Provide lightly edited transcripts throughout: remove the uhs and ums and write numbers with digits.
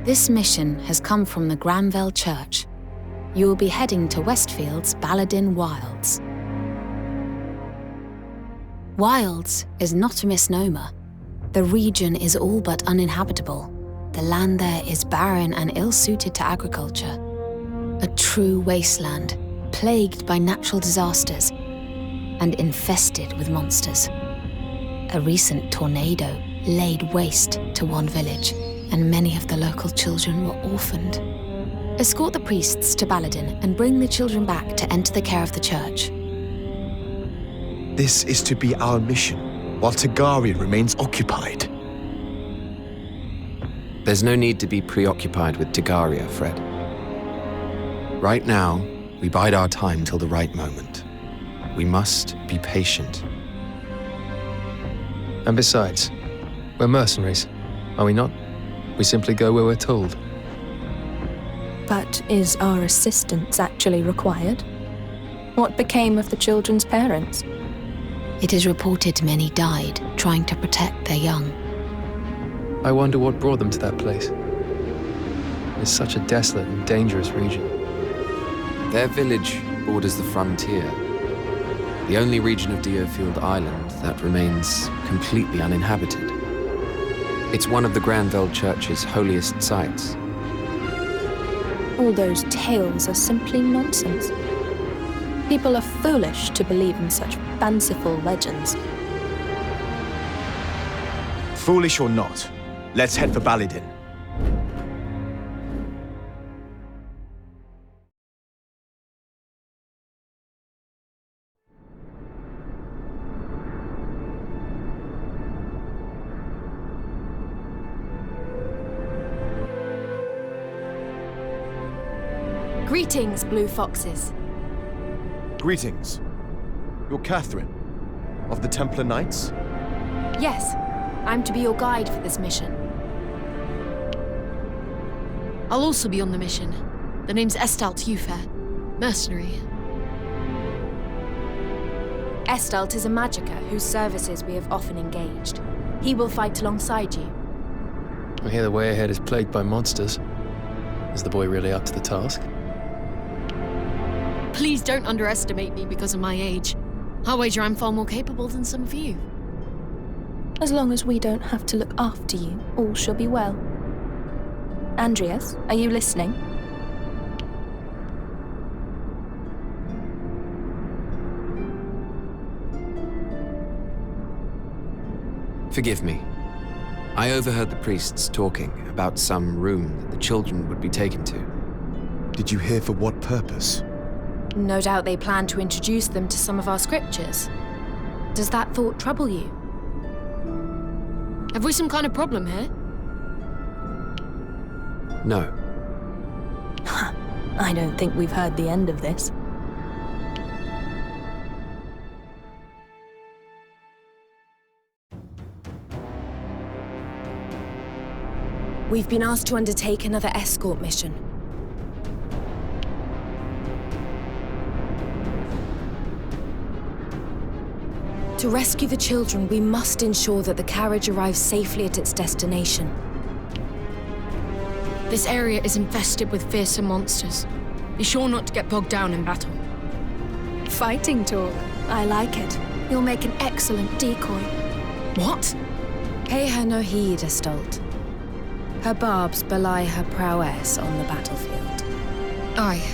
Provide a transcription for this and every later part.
This mission has come from the Granville Church. You will be heading to Westfield's Baladin Wilds. Wilds is not a misnomer. The region is all but uninhabitable. The land there is barren and ill-suited to agriculture. A true wasteland, plagued by natural disasters and infested with monsters. A recent tornado laid waste to one village, and many of the local children were orphaned. Escort the priests to Baladin and bring the children back to enter the care of the church. This is to be our mission, while Tagaria remains occupied. There's no need to be preoccupied with Tagaria, Fred. Right now, we bide our time till the right moment. We must be patient. And besides, we're mercenaries, are we not? We simply go where we're told. But is our assistance actually required? What became of the children's parents? It is reported many died trying to protect their young. I wonder what brought them to that place. It's such a desolate and dangerous region. Their village borders the frontier, the only region of Diofield Island that remains completely uninhabited. It's one of the Granville Church's holiest sites. All those tales are simply nonsense. People are foolish to believe in such fanciful legends. Foolish or not, let's head for Baladin. Greetings, Blue Foxes. Greetings. You're Catherine, of the Templar Knights? Yes, I'm to be your guide for this mission. I'll also be on the mission. The name's Estalt Ufair, mercenary. Estalt is a magicka whose services we have often engaged. He will fight alongside you. I hear the way ahead is plagued by monsters. Is the boy really up to the task? Please don't underestimate me because of my age. I'll wager I'm far more capable than some of you. As long as we don't have to look after you, all shall be well. Andrias, are you listening? Forgive me. I overheard the priests talking about some room that the children would be taken to. Did you hear for what purpose? No doubt they plan to introduce them to some of our scriptures. Does that thought trouble you? Have we some kind of problem here? No. I don't think we've heard the end of this. We've been asked to undertake another escort mission. To rescue the children, we must ensure that the carriage arrives safely at its destination. This area is infested with fearsome monsters. Be sure not to get bogged down in battle. Fighting talk. I like it. You'll make an excellent decoy. What? Pay her no heed, Estalt. Her barbs belie her prowess on the battlefield. Aye.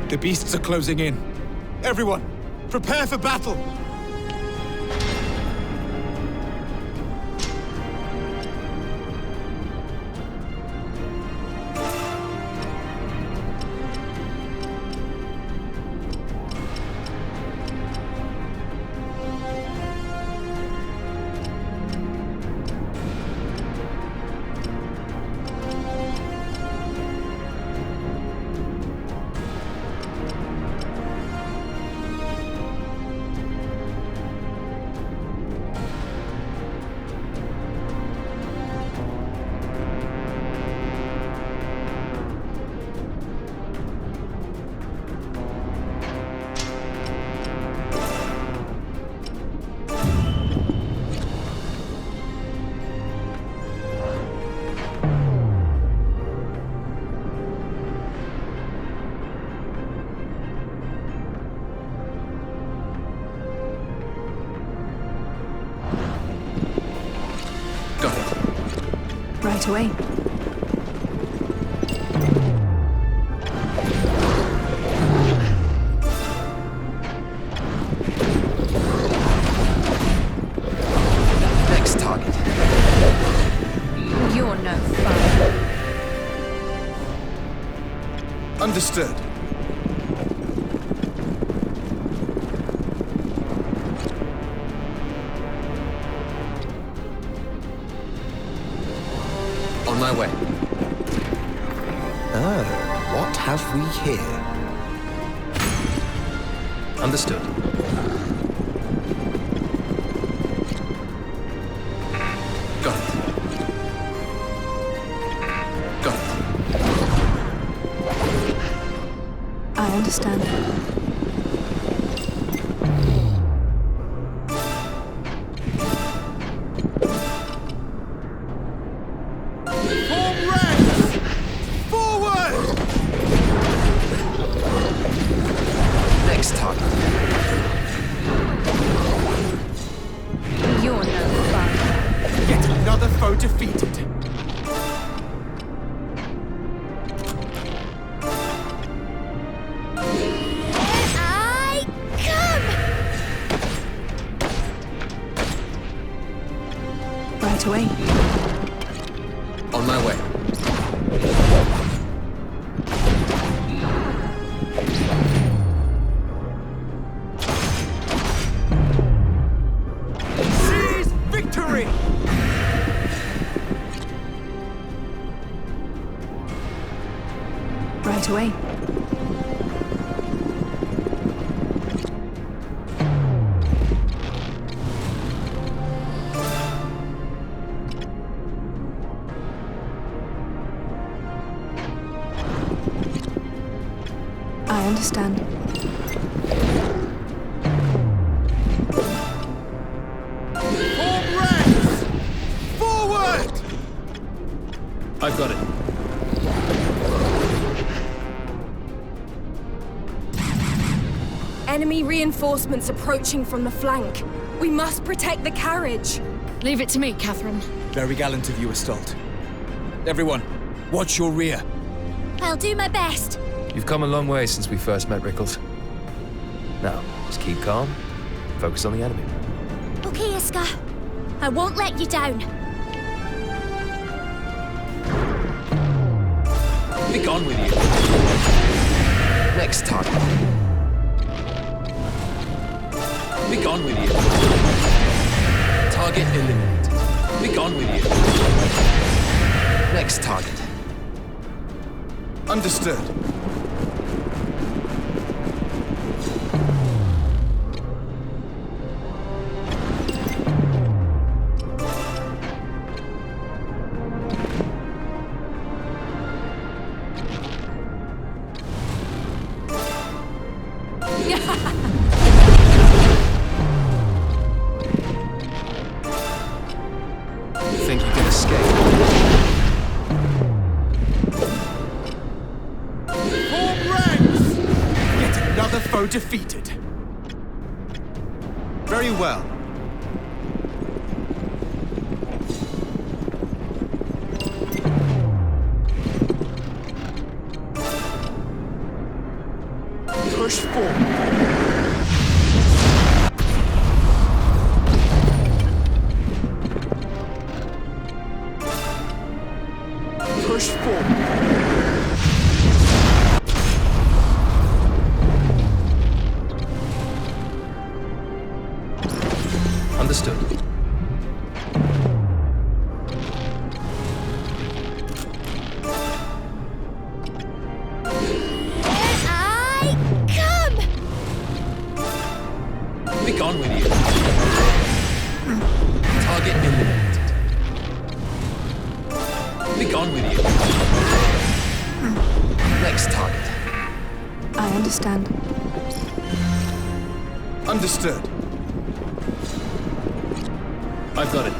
The beasts are closing in. Everyone, prepare for battle! Right away. Next target. You're no fun. Understood. On my way. What have we here? Understood. Got it. Got it. I understand. Form ranks! Forward! Next target. You're no fun. Yet another foe defeated. I come! Right away. On my way. Seize victory! Right away. I understand. Form ranks! Forward! I've got it. Enemy reinforcements approaching from the flank. We must protect the carriage. Leave it to me, Catherine. Very gallant of you, Estalt. Everyone, watch your rear. I'll do my best. You've come a long way since we first met, Rickles. Now, just keep calm. Focus on the enemy. Okay, Iska. I won't let you down. Be gone with you. Next target. Be gone with you. Target eliminated. Be gone with you. Next target. Understood. You think you can escape? Form ranks! Yet another foe defeated. Very well. Push forward. Push forward. Understood. I come! Be gone with you. Target eliminated. Be gone with you. Next target. I understand. Understood. I've got it.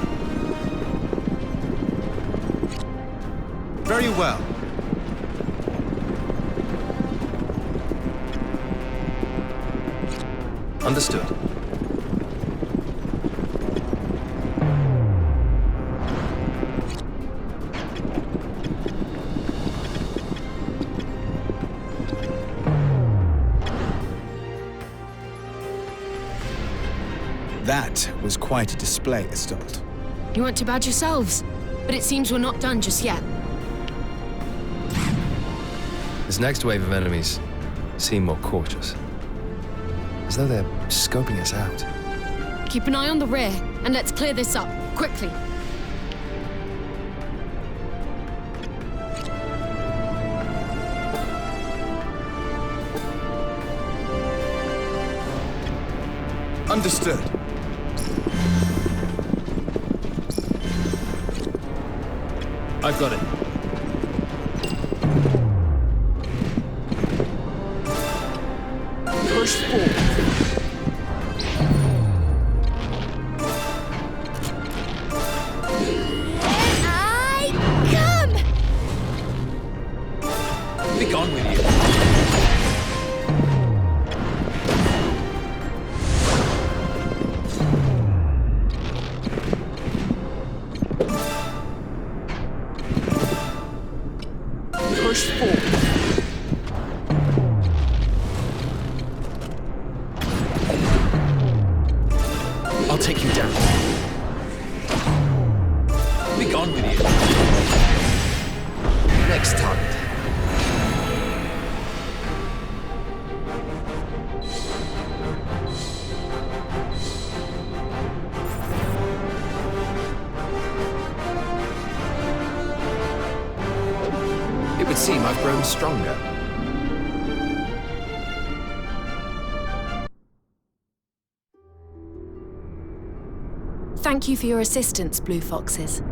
Very well. Understood. That was quite a display, Istolt. You weren't too bad yourselves, but it seems we're not done just yet. This next wave of enemies seem more cautious. As though they're scoping us out. Keep an eye on the rear, and let's clear this up, quickly. Understood. I've got it. Push forward. Be gone with you. Push forward. I'll take you down. Be gone with you. Next target. It would seem I've grown stronger. Thank you for your assistance, Blue Foxes.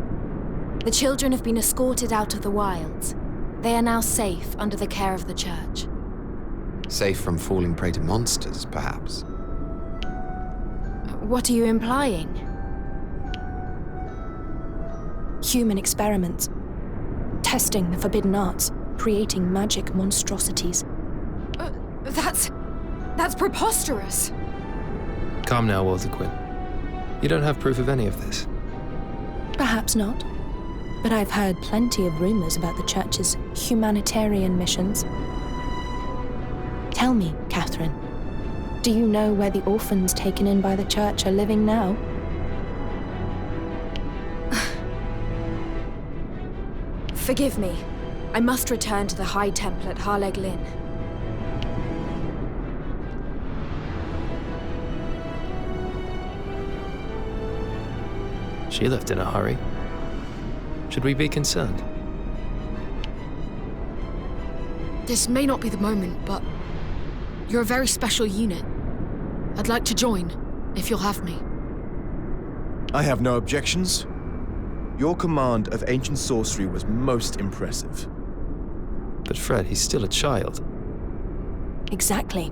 The children have been escorted out of the wilds. They are now safe under the care of the church. Safe from falling prey to monsters, perhaps. What are you implying? Human experiments. Testing the forbidden arts. Creating magic monstrosities. That's preposterous. Calm now, Waltaquin. You don't have proof of any of this. Perhaps not. But I've heard plenty of rumors about the church's humanitarian missions. Tell me, Catherine, do you know where the orphans taken in by the church are living now? Forgive me. I must return to the High Temple at Harleg Lynn. She left in a hurry. Should we be concerned? This may not be the moment, but you're a very special unit. I'd like to join, if you'll have me. I have no objections. Your command of ancient sorcery was most impressive. But Fred, he's still a child. Exactly.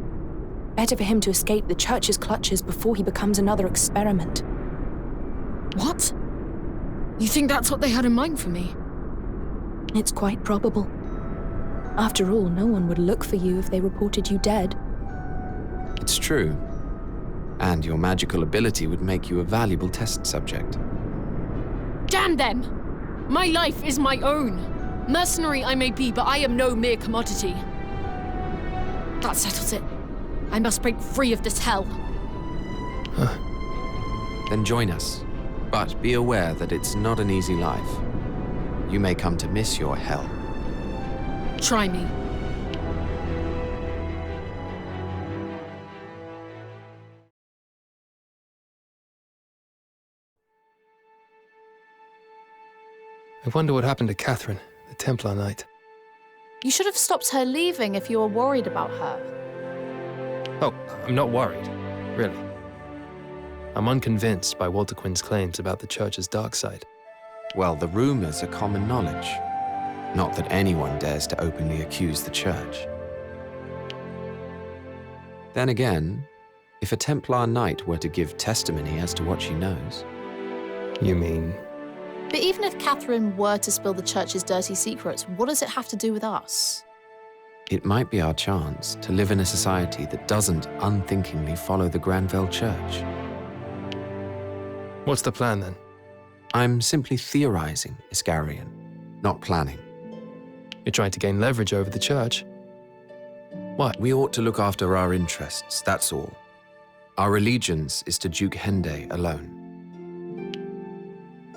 Better for him to escape the church's clutches before he becomes another experiment. What? You think that's what they had in mind for me? It's quite probable. After all, no one would look for you if they reported you dead. It's true. And your magical ability would make you a valuable test subject. Damn them! My life is my own. Mercenary I may be, but I am no mere commodity. That settles it. I must break free of this hell. Then join us. But be aware that it's not an easy life. You may come to miss your hell. Try me. I wonder what happened to Catherine, the Templar Knight. You should have stopped her leaving if you were worried about her. Oh, I'm not worried, really. I'm unconvinced by Waltaquin's claims about the church's dark side. Well, the rumors are common knowledge. Not that anyone dares to openly accuse the church. Then again, if a Templar Knight were to give testimony as to what she knows... You mean... But even if Catherine were to spill the church's dirty secrets, what does it have to do with us? It might be our chance to live in a society that doesn't unthinkingly follow the Granville Church. What's the plan, then? I'm simply theorizing, Iscarion, not planning. You're trying to gain leverage over the church. What? We ought to look after our interests, that's all. Our allegiance is to Duke Hende alone.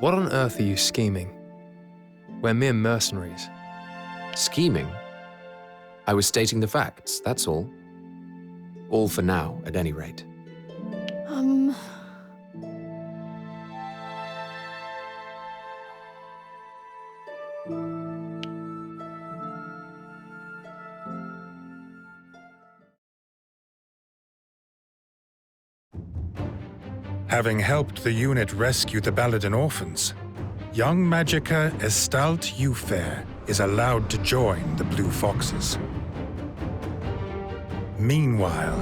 What on earth are you scheming? We're mere mercenaries. Scheming? I was stating the facts, that's all. All for now, at any rate. Having helped the unit rescue the Baladin orphans, young Magica Estalt Ufair is allowed to join the Blue Foxes. Meanwhile,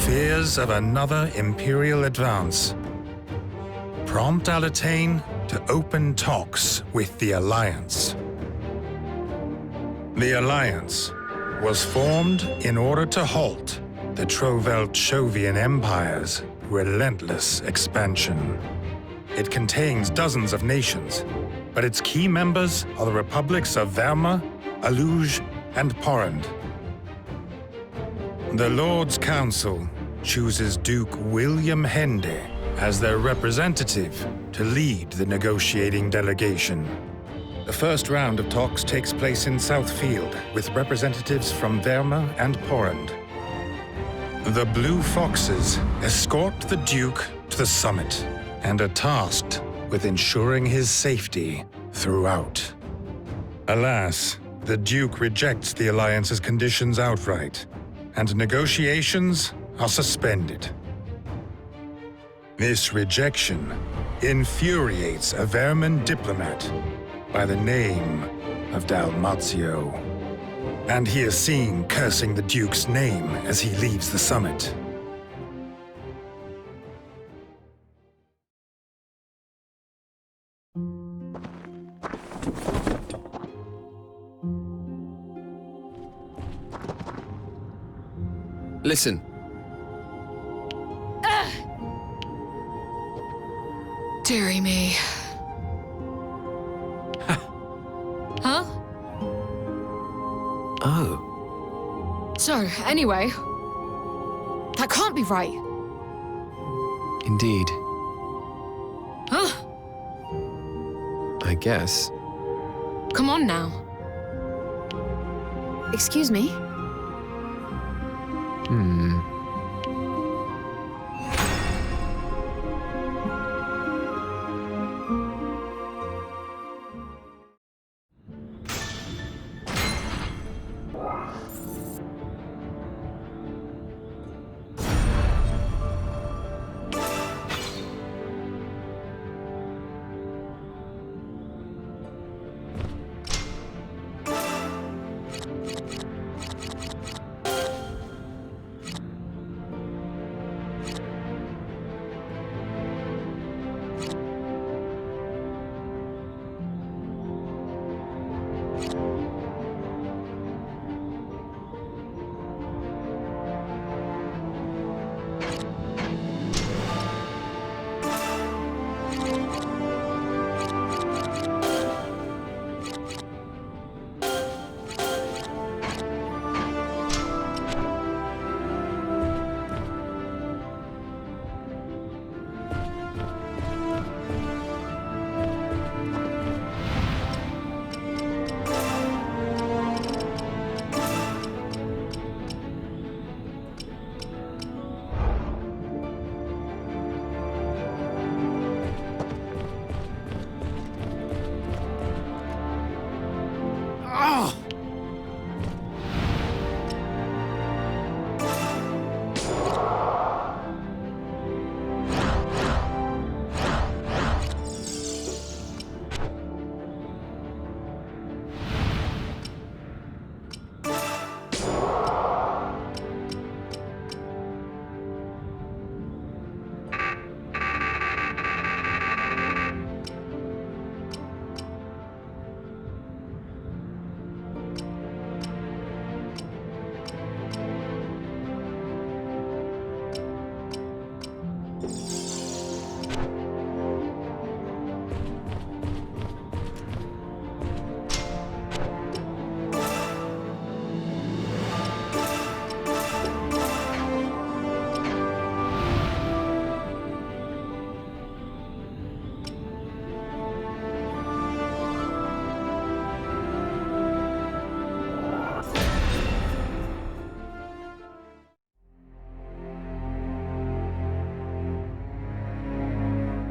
fears of another Imperial advance prompt Alletain to open talks with the Alliance. The Alliance was formed in order to halt the Trovelt-Schoevian Empire's relentless expansion. It contains dozens of nations, but its key members are the republics of Verma, Aluge, and Porrand. The Lord's Council chooses Duke William Hende as their representative to lead the negotiating delegation. The first round of talks takes place in Southfield with representatives from Verma and Porrand. The Blue Foxes escort the Duke to the summit and are tasked with ensuring his safety throughout. Alas, the Duke rejects the Alliance's conditions outright, and negotiations are suspended. This rejection infuriates a Vermin diplomat by the name of Dalmatio, and he is seen cursing the Duke's name as he leaves the summit. Listen. Dearie me. Huh? Oh. So, anyway, that can't be right. Indeed. Huh? I guess. Come on now. Excuse me?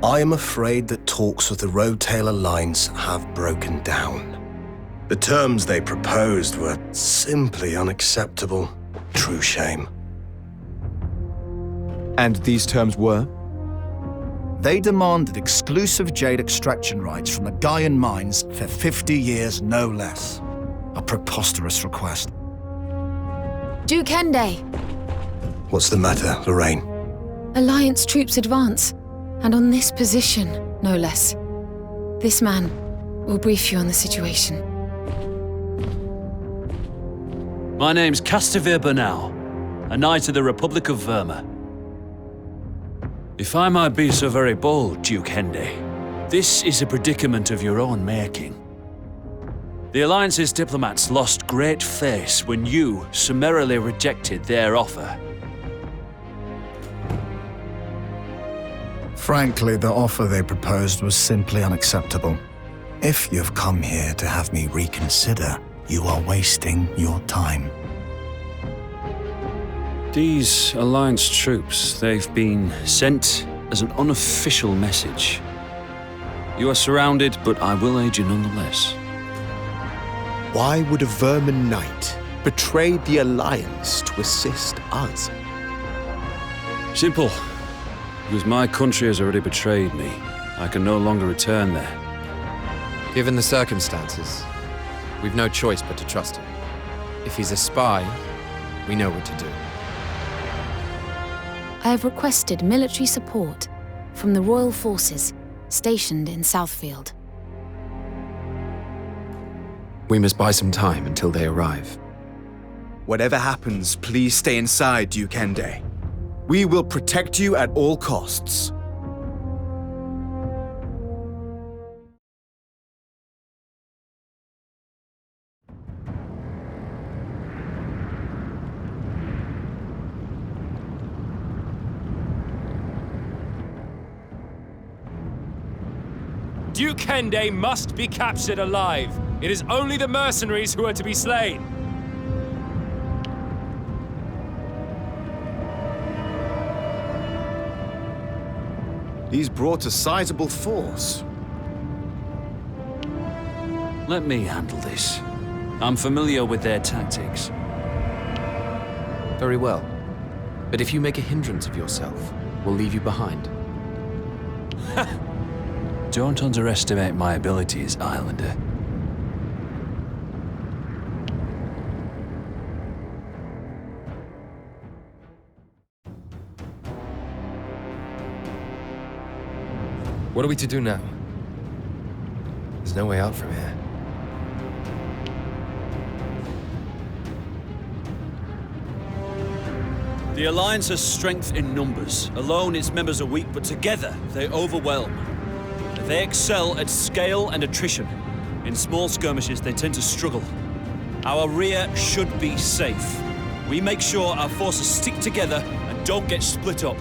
I am afraid that talks with the Rowetale Alliance have broken down. The terms they proposed were simply unacceptable. True shame. And these terms were? They demanded exclusive jade extraction rights from the Gaian mines for 50 years, no less. A preposterous request. Duke Hende! What's the matter, Lorraine? Alliance troops advance, and on this position, no less. This man will brief you on the situation. My name's Castivir Bernal, a knight of the Republic of Verma. If I might be so very bold, Duke Hende, this is a predicament of your own making. The Alliance's diplomats lost great face when you summarily rejected their offer. Frankly, the offer they proposed was simply unacceptable. If you've come here to have me reconsider, you are wasting your time. These Alliance troops, they've been sent as an unofficial message. You are surrounded, but I will aid you nonetheless. Why would a vermin knight betray the Alliance to assist us? Simple. Because my country has already betrayed me. I can no longer return there. Given the circumstances, we've no choice but to trust him. If he's a spy, we know what to do. I have requested military support from the royal forces stationed in Southfield. We must buy some time until they arrive. Whatever happens, please stay inside, Duke Hende. We will protect you at all costs. Duke Hende must be captured alive. It is only the mercenaries who are to be slain. He's brought a sizable force. Let me handle this. I'm familiar with their tactics. Very well. But if you make a hindrance of yourself, we'll leave you behind. Don't underestimate my abilities, Islander. What are we to do now? There's no way out from here. The Alliance has strength in numbers. Alone, its members are weak, but together, they overwhelm. They excel at scale and attrition. In small skirmishes, they tend to struggle. Our rear should be safe. We make sure our forces stick together and don't get split up.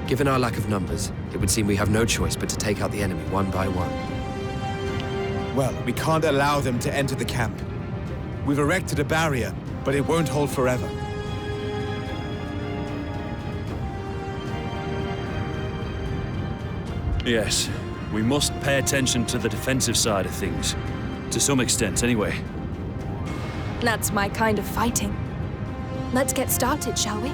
Given our lack of numbers, it would seem we have no choice but to take out the enemy one by one. Well, we can't allow them to enter the camp. We've erected a barrier, but it won't hold forever. Yes, we must pay attention to the defensive side of things. To some extent, anyway. That's my kind of fighting. Let's get started, shall we?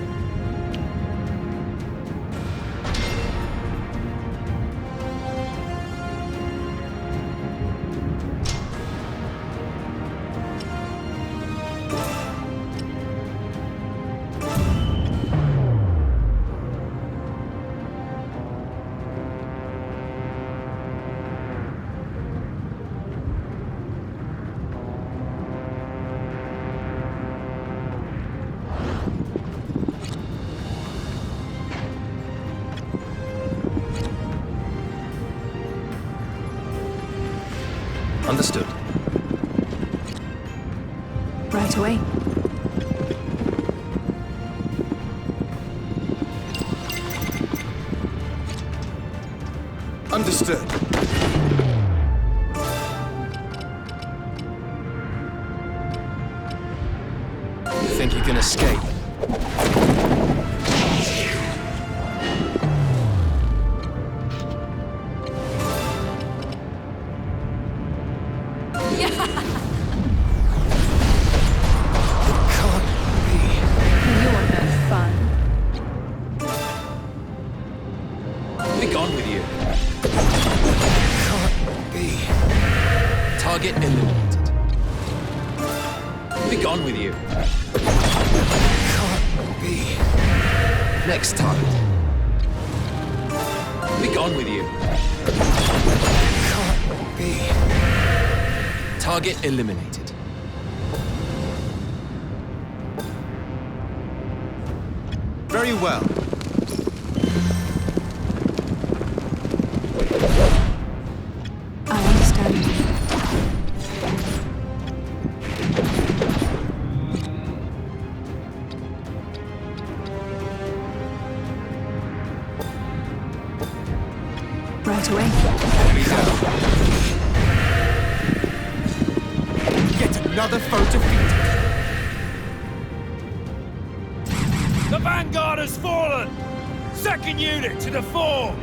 Understood. Right away. Understood. You think you can escape? you. Can't be. Target eliminated. Be gone with you. Can't be. Next target. Be gone with you. Can't be. Target eliminated. Very well. I understand. Right away. Enemy down. Get another foe defeated. The vanguard has fallen! Second unit to the fore!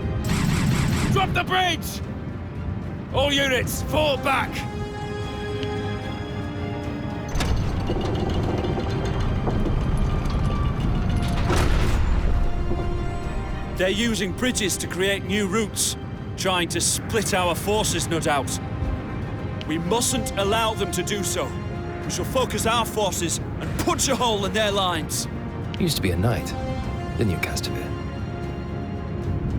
Drop the bridge! All units, fall back! They're using bridges to create new routes, trying to split our forces, no doubt. We mustn't allow them to do so. We shall focus our forces and punch a hole in their lines. You used to be a knight, didn't you, Castamere?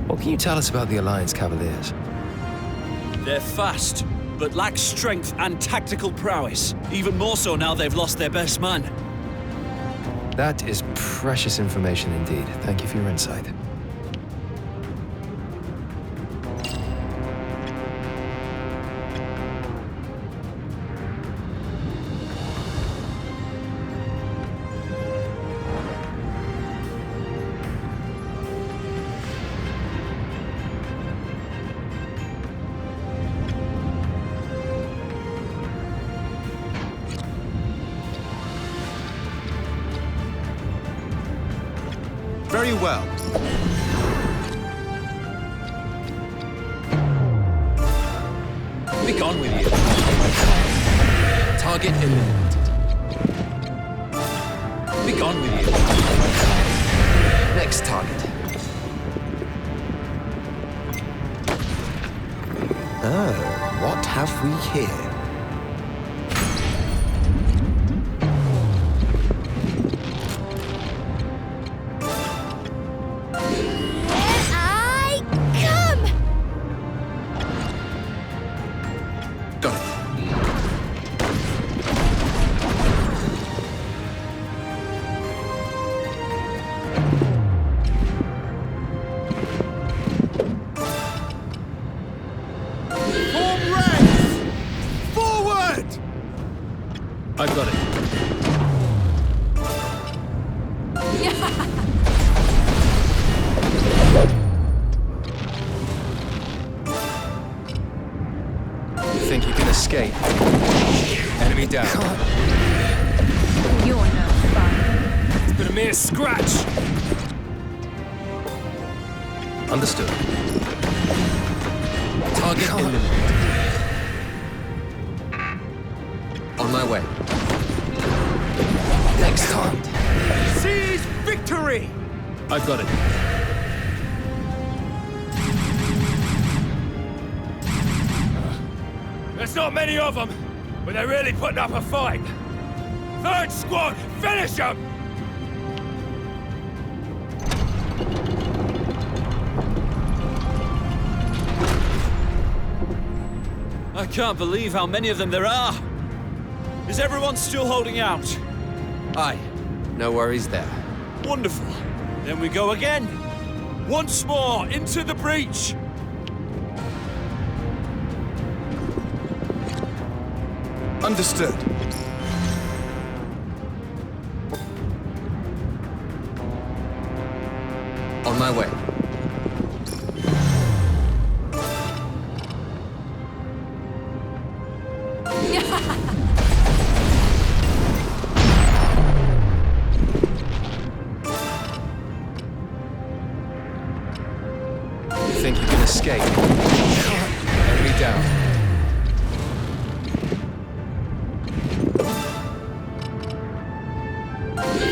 What can you tell us about the Alliance Cavaliers? They're fast, but lack strength and tactical prowess. Even more so now they've lost their best man. That is precious information indeed. Thank you for your insight. Very well. Be gone with you. Target eliminated. Be gone with you. Next target. Oh, what have we here? I've got it. You think you can escape? Enemy down. You're no fun. It's been a mere scratch. Understood. Target eliminated. On my way. Next target. Seize victory! I've got it. There's not many of them, but they're really putting up a fight. Third squad, finish them! I can't believe how many of them there are. Is everyone still holding out? Aye. No worries there. Wonderful. Then we go again. Once more into the breach. Understood. On my way. Think you can escape? Enemy down.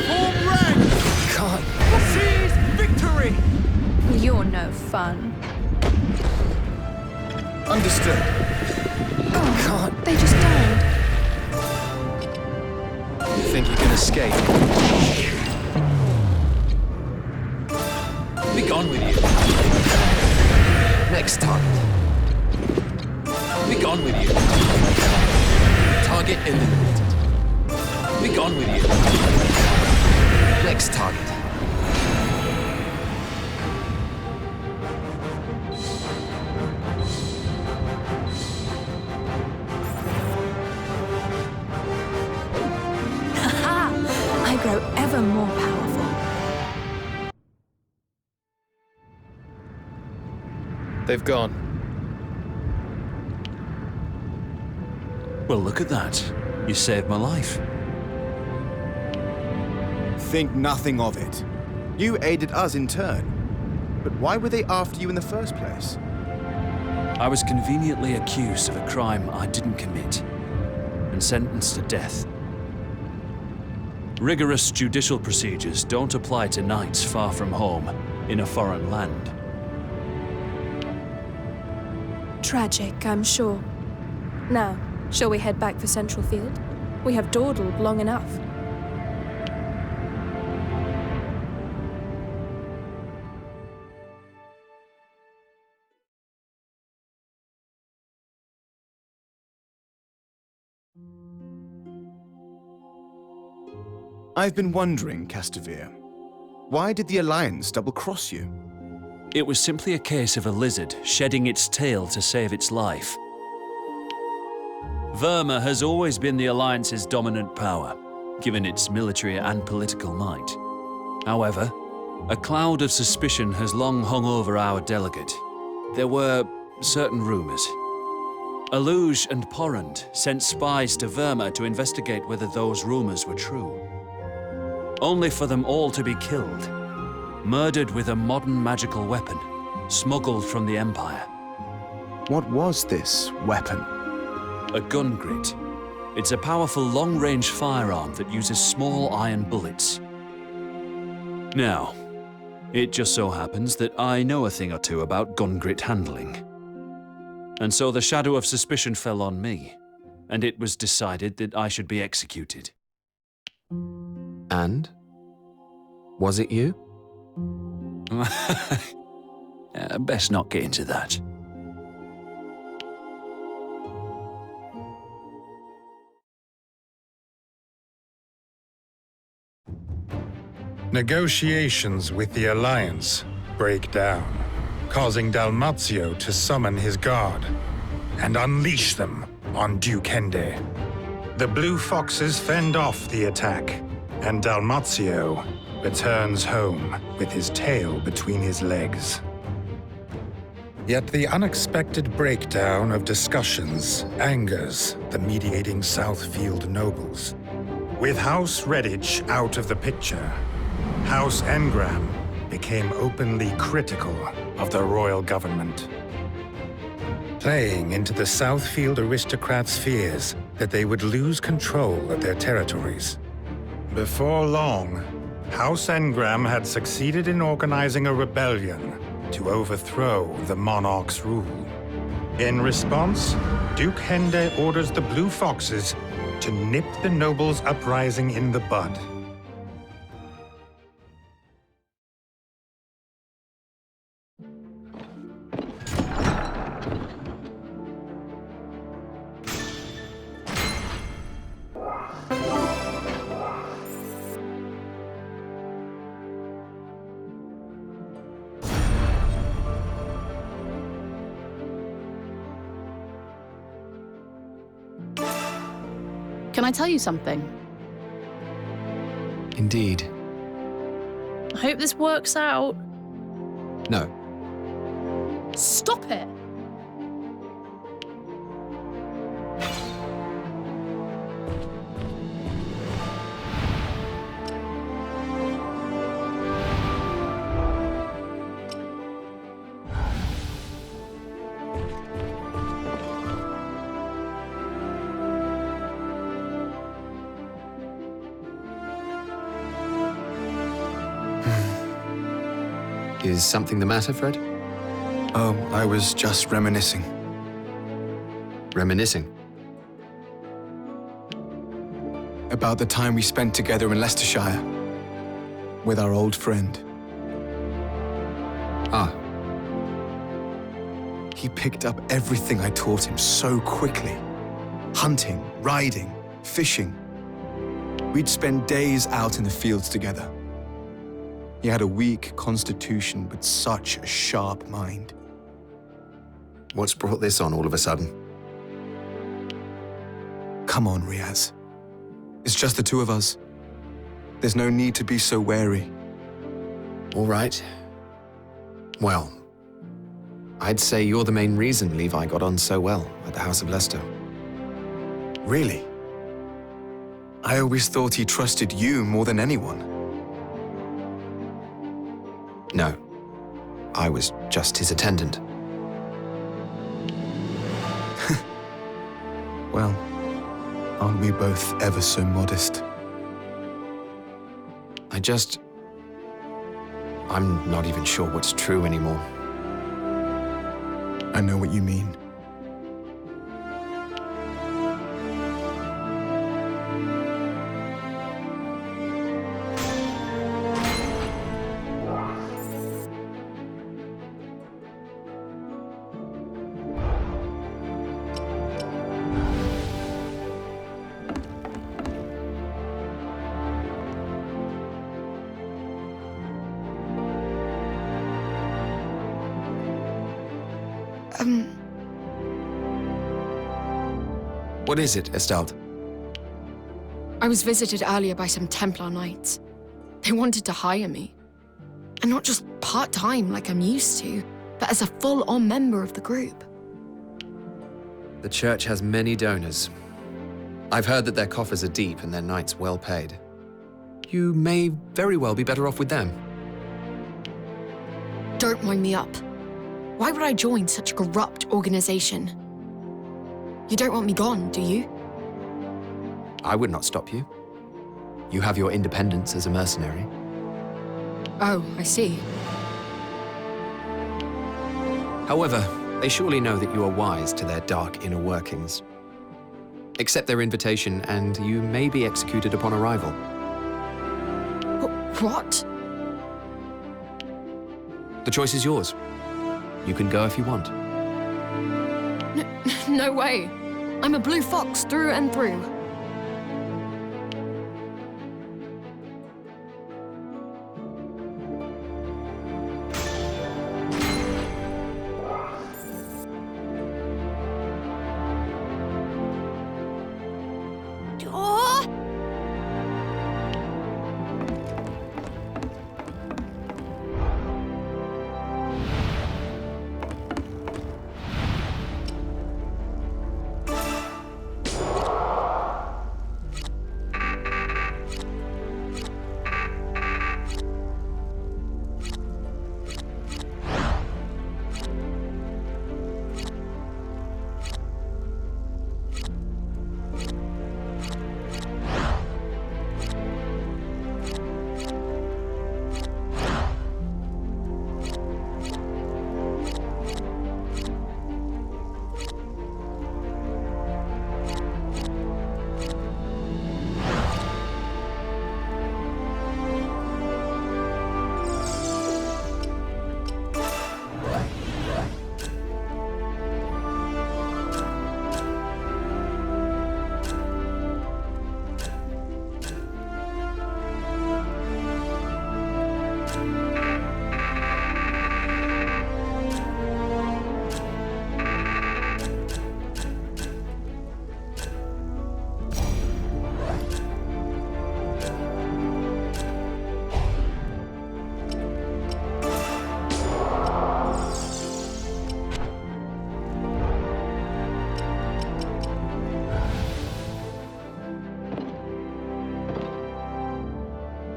Form ranks! Can't. Seize victory! You're no fun. Understood. Oh, God. They just died. You think you can escape? Be gone with you. Next target. Be gone with you. Target eliminated. Be gone with you. Next target. I grow ever more powerful. They've gone. Well, look at that. You saved my life. Think nothing of it. You aided us in turn. But why were they after you in the first place? I was conveniently accused of a crime I didn't commit and sentenced to death. Rigorous judicial procedures don't apply to knights far from home in a foreign land. Tragic, I'm sure. Now, shall we head back for Central Field? We have dawdled long enough. I've been wondering, Castovere, why did the Alliance double-cross you? It was simply a case of a lizard shedding its tail to save its life. Verma has always been the Alliance's dominant power, given its military and political might. However, a cloud of suspicion has long hung over our delegate. There were certain rumors. Aluge and Porrand sent spies to Verma to investigate whether those rumors were true. Only for them all to be killed, murdered with a modern magical weapon, smuggled from the Empire. What was this weapon? A gun grit. It's a powerful long-range firearm that uses small iron bullets. Now, it just so happens that I know a thing or two about gun grit handling. And so the shadow of suspicion fell on me, and it was decided that I should be executed. And? Was it you? Best not get into that. Negotiations with the Alliance break down, causing Dalmatio to summon his guard and unleash them on Duke Hende. The Blue Foxes fend off the attack, and Dalmatio returns home with his tail between his legs. Yet the unexpected breakdown of discussions angers the mediating Southfield nobles. With House Redditch out of the picture, House Engram became openly critical of the royal government, playing into the Southfield aristocrats' fears that they would lose control of their territories. Before long, House Engram had succeeded in organizing a rebellion to overthrow the monarch's rule. In response, Duke Hende orders the Blue Foxes to nip the nobles' uprising in the bud. Can I tell you something? Indeed. I hope this works out. No. Stop it! Is something the matter, Fred? Oh, I was just reminiscing. Reminiscing. About the time we spent together in Leicestershire with our old friend. Ah. He picked up everything I taught him so quickly. Hunting, riding, fishing. We'd spend days out in the fields together. He had a weak constitution, but such a sharp mind. What's brought this on all of a sudden? Come on, Riaz. It's just the two of us. There's no need to be so wary. All right. Well, I'd say you're the main reason Levi got on so well at the House of Lester. Really? I always thought he trusted you more than anyone. No. I was just his attendant. Well, aren't we both ever so modest? I'm not even sure what's true anymore. I know what you mean. What is it, Estelle? I was visited earlier by some Templar knights. They wanted to hire me. And not just part-time like I'm used to, but as a full-on member of the group. The church has many donors. I've heard that their coffers are deep and their knights well paid. You may very well be better off with them. Don't wind me up. Why would I join such a corrupt organization? You don't want me gone, do you? I would not stop you. You have your independence as a mercenary. Oh, I see. However, they surely know that you are wise to their dark inner workings. Accept their invitation, and you may be executed upon arrival. What? The choice is yours. You can go if you want. No way. I'm a blue fox through and through.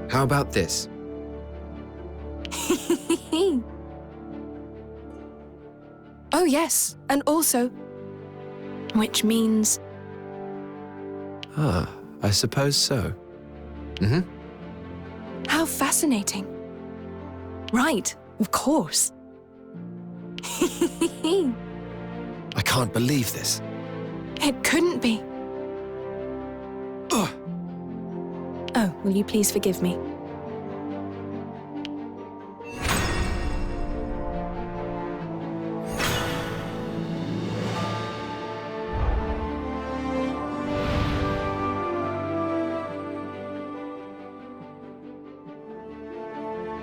How about this? Oh, yes. And also, which means... Ah, I suppose so. Mm-hmm. How fascinating. Right, of course. I can't believe this. It couldn't be. Oh, will you please forgive me?